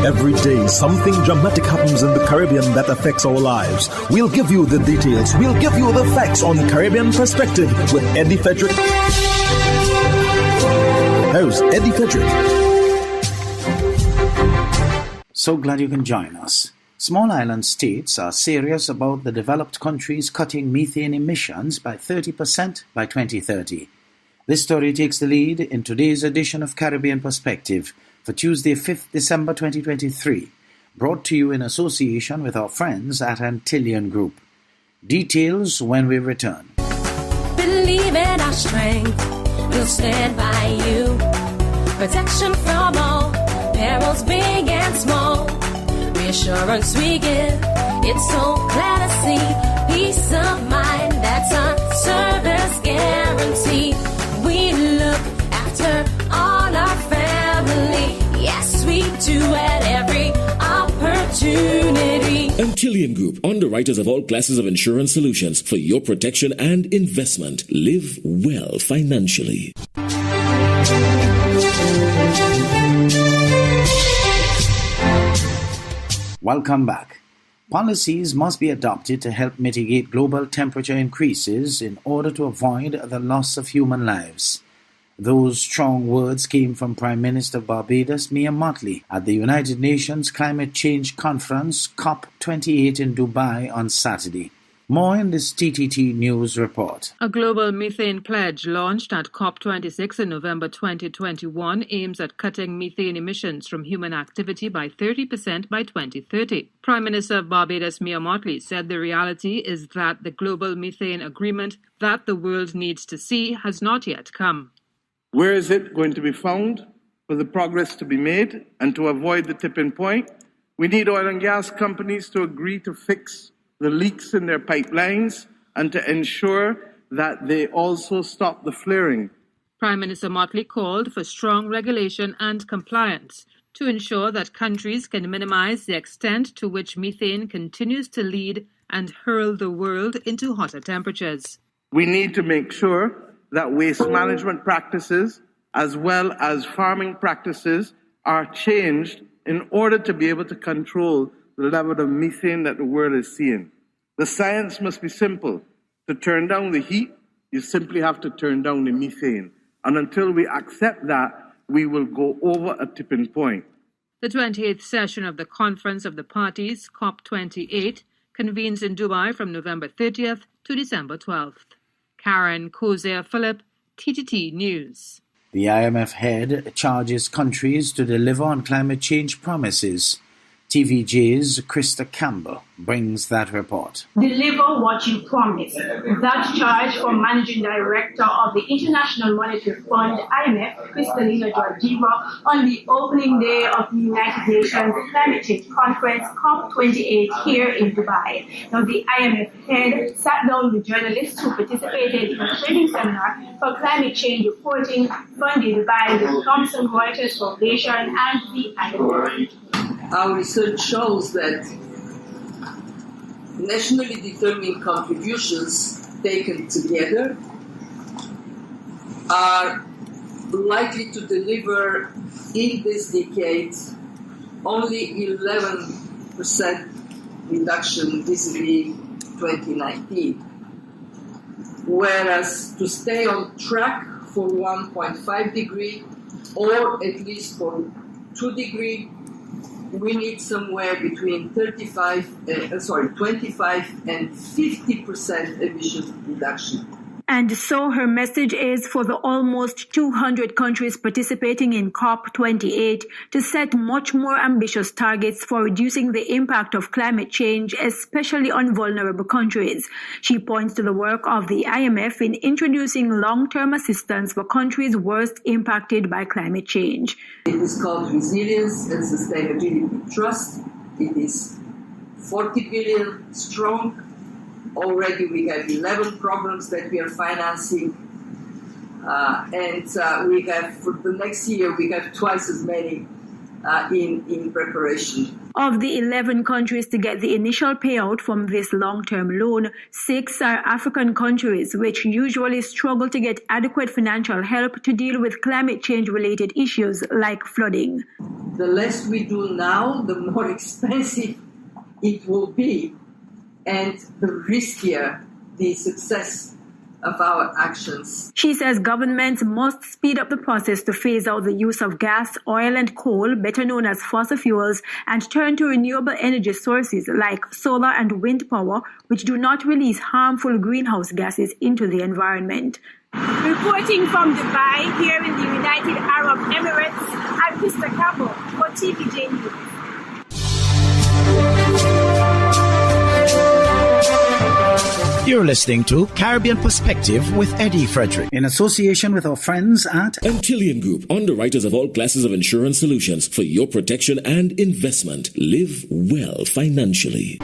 Every day, something dramatic happens in the Caribbean that affects our lives. We'll give you the details. We'll give you the facts on Caribbean Perspective with Eddie Frederick. Here's Eddie Frederick. So glad you can join us. Small island states are serious about the developed countries cutting methane emissions by 30% by 2030. This story takes the lead in today's edition of Caribbean Perspective for Tuesday, 5th December 2023, brought to you in association with our friends at Antillean Group. Details when we return. Believe in our strength, we'll stand by you. Protection from all, perils big and small. Reassurance we give, it's so glad to see. Peace of mind, that's our service guarantee. We look after all our family. Yes, we do at every opportunity. Antillean Group, underwriters of all classes of insurance solutions for your protection and investment. Live well financially. Welcome back. Policies must be adopted to help mitigate global temperature increases in order to avoid the loss of human lives. Those strong words came from Prime Minister of Barbados, Mia Mottley, at the United Nations Climate Change Conference COP28 in Dubai on Saturday. More in this TTT News report. A global methane pledge launched at COP26 in November 2021 aims at cutting methane emissions from human activity by 30% by 2030. Prime Minister of Barbados, Mia Mottley, said the reality is that the global methane agreement that the world needs to see has not yet come. Where is it going to be found for the progress to be made and to avoid the tipping point? We need oil and gas companies to agree to fix the leaks in their pipelines and to ensure that they also stop the flaring. Prime Minister Mottley called for strong regulation and compliance to ensure that countries can minimize the extent to which methane continues to lead and hurl the world into hotter temperatures. We need to make sure that waste management practices as well as farming practices are changed in order to be able to control the level of methane that the world is seeing. The science must be simple. To turn down the heat, you simply have to turn down the methane. And until we accept that, we will go over a tipping point. The 28th session of the Conference of the Parties, COP28, convenes in Dubai from November 30th to December 12th. Karen Kozier-Phillip, TTT News. The IMF head charges countries to deliver on climate change promises. TVJ's Krista Campbell brings that report. Deliver what you promise. That charge from Managing Director of the International Monetary Fund, IMF, Kristalina Georgieva, on the opening day of the United Nations Climate Change Conference, COP28, here in Dubai. Now, the IMF head sat down with journalists who participated in a training seminar for climate change reporting funded by the Thomson Reuters Foundation and the IMF. Our research shows that nationally determined contributions taken together are likely to deliver in this decade only 11% reduction vis-a-vis 2019. Whereas to stay on track for 1.5 degree or at least for 2 degree, we need somewhere between 25 and 50% emission reduction. And so her message is for the almost 200 countries participating in COP28 to set much more ambitious targets for reducing the impact of climate change, especially on vulnerable countries. She points to the work of the IMF in introducing long-term assistance for countries worst impacted by climate change. It is called Resilience and Sustainability Trust. It is 40 billion strong. Already we have 11 programs that we are financing, and we have, for the next year, we have twice as many in preparation. Of the 11 countries to get the initial payout from this long-term loan, 6 are African countries, which usually struggle to get adequate financial help to deal with climate change-related issues like flooding. The less we do now, the more expensive it will be, and the riskier the success of our actions. She says governments must speed up the process to phase out the use of gas, oil and coal, better known as fossil fuels, and turn to renewable energy sources like solar and wind power, which do not release harmful greenhouse gases into the environment. Reporting from Dubai, here in the United Arab Emirates, I'm Krista Campbell for TVJ News. You're listening to Caribbean Perspective with Eddie Frederick, in association with our friends at Antillian Group, underwriters of all classes of insurance solutions for your protection and investment. Live well financially.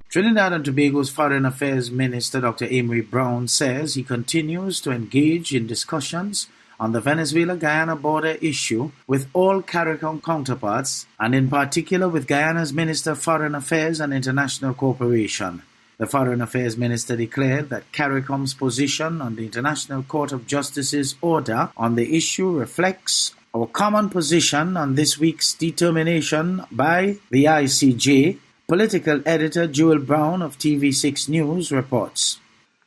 Trinidad and Tobago's Foreign Affairs Minister Dr. Amory Brown says he continues to engage in discussions on the Venezuela-Guyana border issue with all CARICOM counterparts, and in particular with Guyana's Minister of Foreign Affairs and International Cooperation. The Foreign Affairs Minister declared that CARICOM's position on the International Court of Justice's order on the issue reflects our common position on this week's determination by the ICJ. Political editor Jewel Brown of TV6 News reports.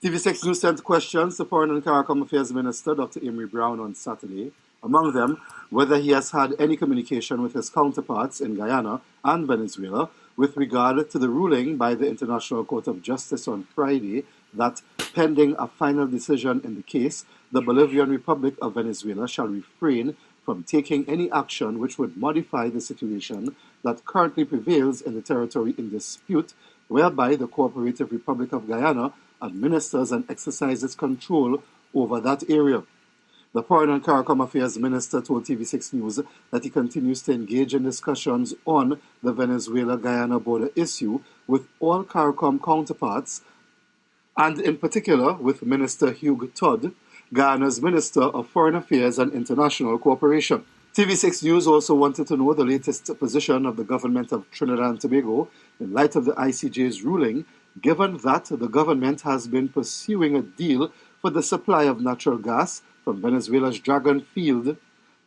TV6 News sent questions to Foreign and CARICOM Affairs Minister Dr. Amory Brown on Saturday, among them whether he has had any communication with his counterparts in Guyana and Venezuela with regard to the ruling by the International Court of Justice on Friday that, pending a final decision in the case, the Bolivarian Republic of Venezuela shall refrain from taking any action which would modify the situation that currently prevails in the territory in dispute, whereby the Cooperative Republic of Guyana administers and exercises control over that area. The Foreign and CARICOM Affairs Minister told TV6 News that he continues to engage in discussions on the Venezuela-Guyana border issue with all CARICOM counterparts, and in particular with Minister Hugh Todd, Guyana's Minister of Foreign Affairs and International Cooperation. TV6 News also wanted to know the latest position of the government of Trinidad and Tobago in light of the ICJ's ruling, given that the government has been pursuing a deal for the supply of natural gas from Venezuela's Dragon field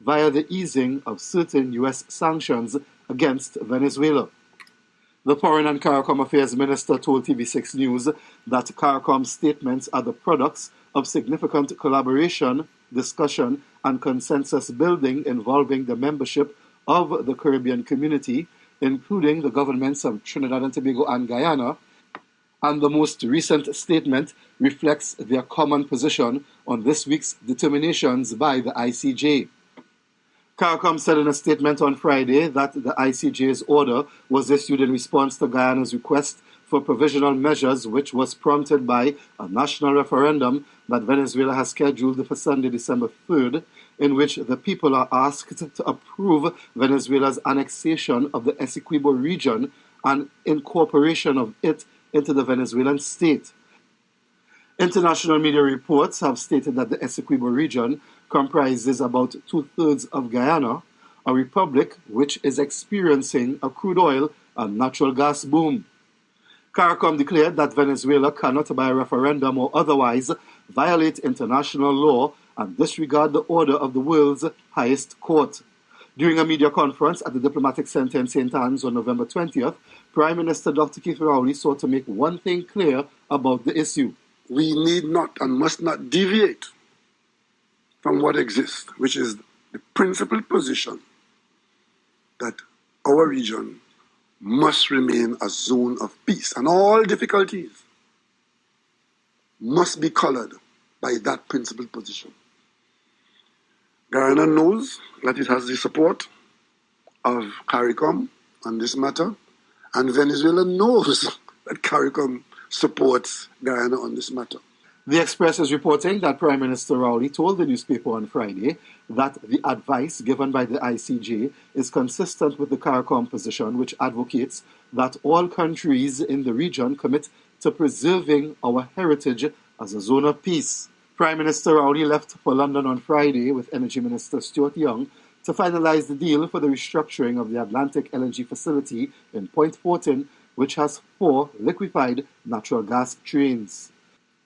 via the easing of certain U.S. sanctions against Venezuela. The Foreign and CARICOM Affairs Minister told TV6 News that CARICOM's statements are the products of significant collaboration, discussion, and consensus building involving the membership of the Caribbean community, including the governments of Trinidad and Tobago and Guyana, and the most recent statement reflects their common position on this week's determinations by the ICJ. CARICOM said in a statement on Friday that the ICJ's order was issued in response to Guyana's request for provisional measures, which was prompted by a national referendum that Venezuela has scheduled for Sunday, December 3rd, in which the people are asked to approve Venezuela's annexation of the Essequibo region and incorporation of it into the Venezuelan state. International media reports have stated that the Essequibo region comprises about 2/3 of Guyana, a republic which is experiencing a crude oil and natural gas boom. CARICOM declared that Venezuela cannot, by a referendum or otherwise, violate international law and disregard the order of the world's highest court. During a media conference at the Diplomatic Center in St. Anne's on November 20th, Prime Minister Dr. Keith Rowley sought to make one thing clear about the issue. We need not and must not deviate from what exists, which is the principal position that our region must remain a zone of peace, and all difficulties must be colored by that principal position. Guyana knows that it has the support of CARICOM on this matter, and Venezuela knows that CARICOM supports Guyana on this matter. The Express is reporting that Prime Minister Rowley told the newspaper on Friday that the advice given by the ICJ is consistent with the CARICOM position, which advocates that all countries in the region commit to preserving our heritage as a zone of peace. Prime Minister Rowley left for London on Friday with Energy Minister Stuart Young to finalise the deal for the restructuring of the Atlantic LNG facility in Point Fortin, which has 4 liquefied natural gas trains.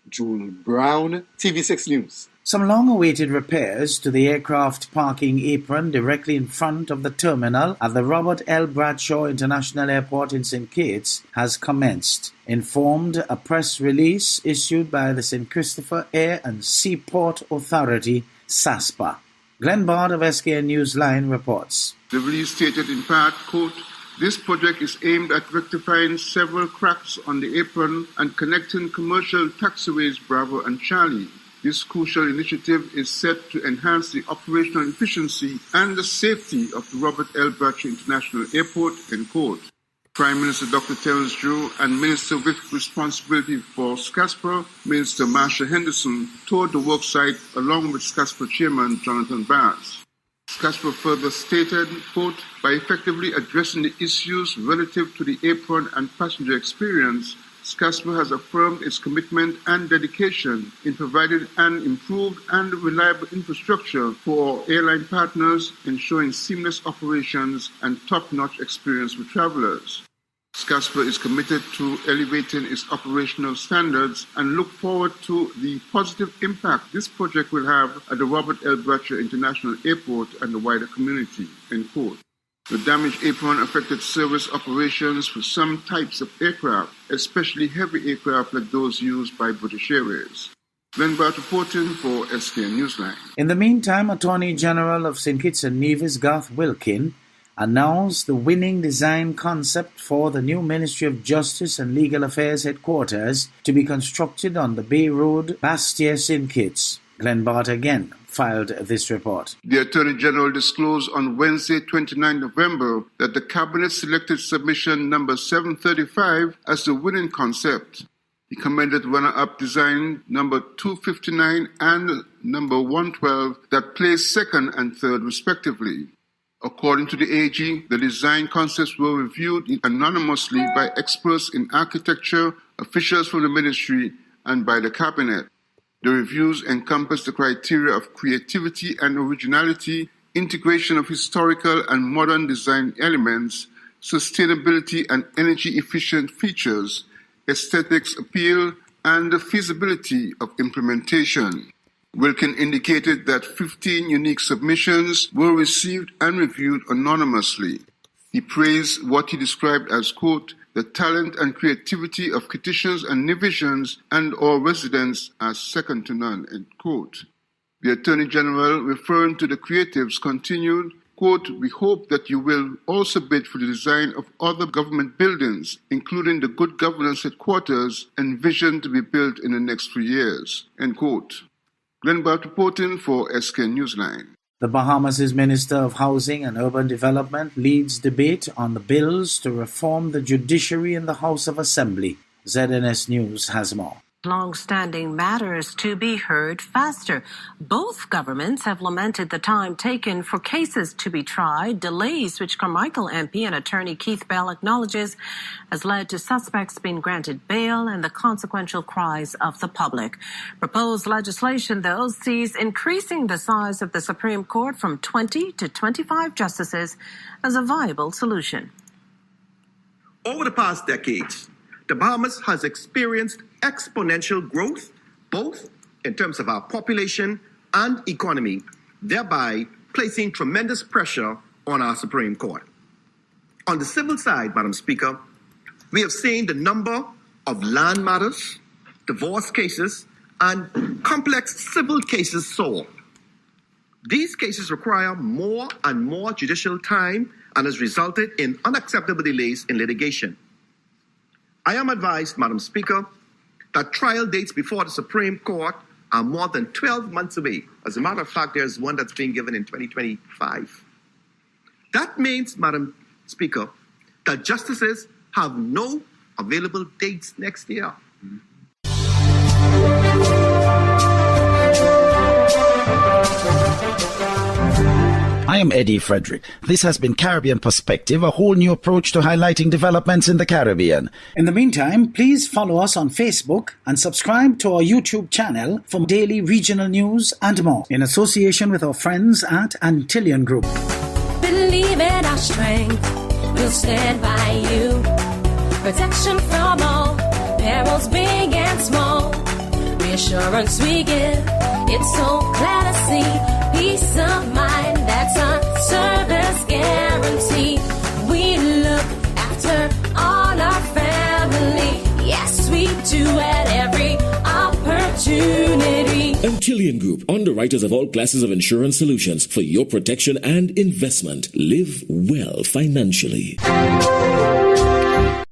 Jewel Brown, TV6 News. Some long-awaited repairs to the aircraft parking apron directly in front of the terminal at the Robert L. Bradshaw International Airport in St. Kitts has commenced, informed a press release issued by the St. Christopher Air and Seaport Authority, SASPA. Glenn Bard of SKN Newsline reports. The release stated in part, quote, "This project is aimed at rectifying several cracks on the apron and connecting commercial taxiways Bravo and Charlie. This crucial initiative is set to enhance the operational efficiency and the safety of the Robert L. Bradshaw International Airport," end quote. Prime Minister Dr. Terence Drew and Minister with responsibility for SCASPA, Minister Marsha Henderson, toured the worksite along with SCASPA Chairman Jonathan Barnes. SCASPA further stated, quote, "By effectively addressing the issues relative to the apron and passenger experience, SCASPA has affirmed its commitment and dedication in providing an improved and reliable infrastructure for our airline partners, ensuring seamless operations and top-notch experience with travelers. SCASPA is committed to elevating its operational standards and look forward to the positive impact this project will have at the Robert L. Bradshaw International Airport and the wider community," end quote. The damaged apron affected service operations for some types of aircraft, especially heavy aircraft like those used by British Airways. Glenn Bart reporting for SKN Newsline. In the meantime, Attorney General of St. Kitts and Nevis, Garth Wilkin, announced the winning design concept for the new Ministry of Justice and Legal Affairs headquarters to be constructed on the Bay Road, Bastia, St. Kitts. Glenn Bart again filed this report. The Attorney General disclosed on Wednesday, 29 November, that the Cabinet selected submission number 735 as the winning concept. He commended runner-up design number 259 and number 112 that placed second and third respectively. According to the AG, the design concepts were reviewed anonymously by experts in architecture, officials from the ministry, and by the Cabinet. The reviews encompass the criteria of creativity and originality, integration of historical and modern design elements, sustainability and energy-efficient features, aesthetics appeal, and the feasibility of implementation. Wilkin indicated that 15 unique submissions were received and reviewed anonymously. He praised what he described as, quote, "The talent and creativity of Kittitians and Nevisians and our residents are second to none," end quote. The Attorney General, referring to the creatives, continued, quote, "We hope that you will also bid for the design of other government buildings, including the Good Governance headquarters envisioned to be built in the next 3 years," end quote. Glenn Bart reporting for SKN Newsline. The Bahamas' Minister of Housing and Urban Development leads debate on the bills to reform the judiciary in the House of Assembly. ZNS News has more. Long-standing matters to be heard faster. Both governments have lamented the time taken for cases to be tried, delays which Carmichael MP and attorney Keith Bell acknowledges has led to suspects being granted bail and the consequential cries of the public. Proposed legislation, though, sees increasing the size of the Supreme Court from 20 to 25 justices as a viable solution. Over the past decades, the Bahamas has experienced exponential growth, both in terms of our population and economy, thereby placing tremendous pressure on our Supreme Court. On the civil side, Madam Speaker, we have seen the number of land matters, divorce cases, and complex civil cases soar. These cases require more and more judicial time and has resulted in unacceptable delays in litigation. I am advised, Madam Speaker, that trial dates before the Supreme Court are more than 12 months away. As a matter of fact, there's one that's being given in 2025. That means, Madam Speaker, that justices have no available dates next year. I am Eddie Frederick. This has been Caribbean Perspective, a whole new approach to highlighting developments in the Caribbean. In the meantime, please follow us on Facebook and subscribe to our YouTube channel for daily regional news and more, in association with our friends at Antillian Group. Believe in our strength, we'll stand by you. Protection from all perils, big and small. Reassurance we give, it's so glad to see. Peace of mind, that's our service guarantee. We look after all our family. Yes, we do at every opportunity. Antillian Group, underwriters of all classes of insurance solutions for your protection and investment. Live well financially.